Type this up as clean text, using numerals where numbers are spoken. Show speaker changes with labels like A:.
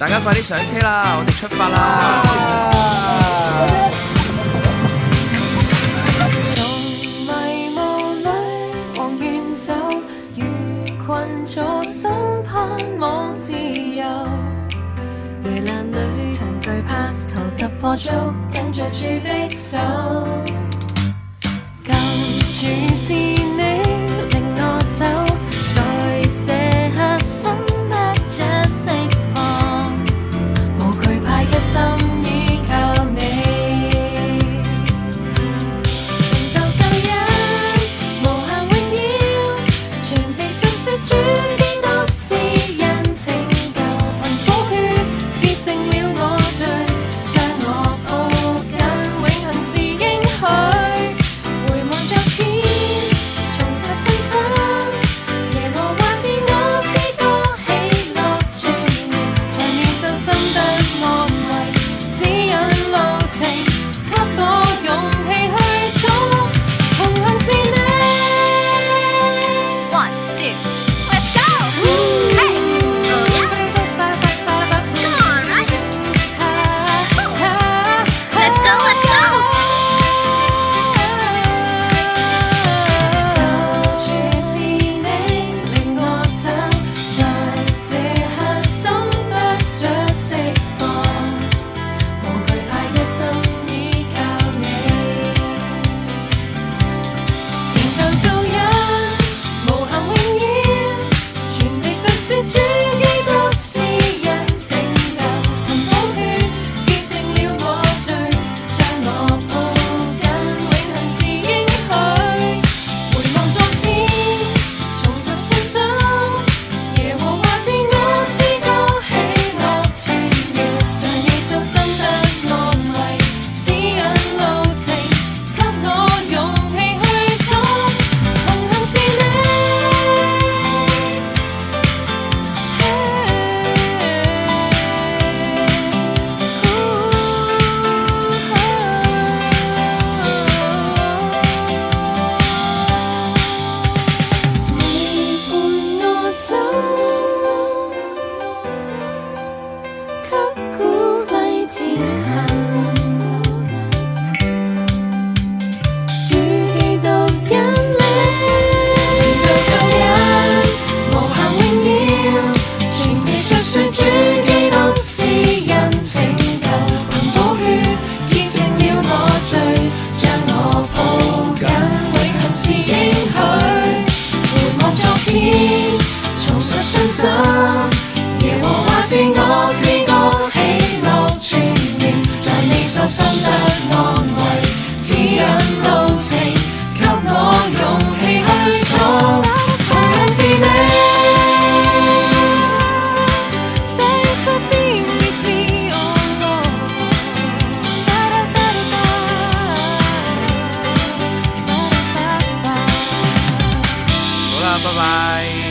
A: 大家快啲上車啦，我哋出發啦！
B: 從迷霧裏往遠走，如困咗心盼望自由。危難裏曾懼怕，求突破捉緊着住的手。舊處是你令我走，在這刻心得着釋放，無懼怕一心依靠你。成就舊人，無限榮耀，全地述說主基督是人拯救，憑寶血潔淨了我罪，將我抱緊，永恆是應許。回望昨天，重拾信心，耶和華是我詩歌，喜樂泉源，在你手心得安慰，指引路程，給我勇氣去闖，同行是你。
C: One, two, let's go! Hey! Oh yeah! Come on, right? Let's go, let's go!
B: 到處是你令我走，在這刻心得着釋放，無懼怕一心依靠你。成就救恩，無限榮耀，全地述說主基督是人拯救，憑寶血潔淨了我罪，將我抱緊，永恆是應許。回望昨天，重拾信心，耶和華是我詩歌，喜樂泉源，在你手心得安慰，指引路程，給我勇氣去闖，同行是你。你伴我走，給鼓勵前行。主基督引領，成就救恩，無限榮耀，全地述說主基督是人拯救，憑寶血潔淨了我罪，將我抱緊，永恆是應許。回望昨天，重拾信心，耶和華是我詩歌，喜樂泉源，在你手心得安慰，指引路程，給我勇氣去闖，同樣是你。Thanks for being with me, oh Lord.
A: 好啦，拜拜。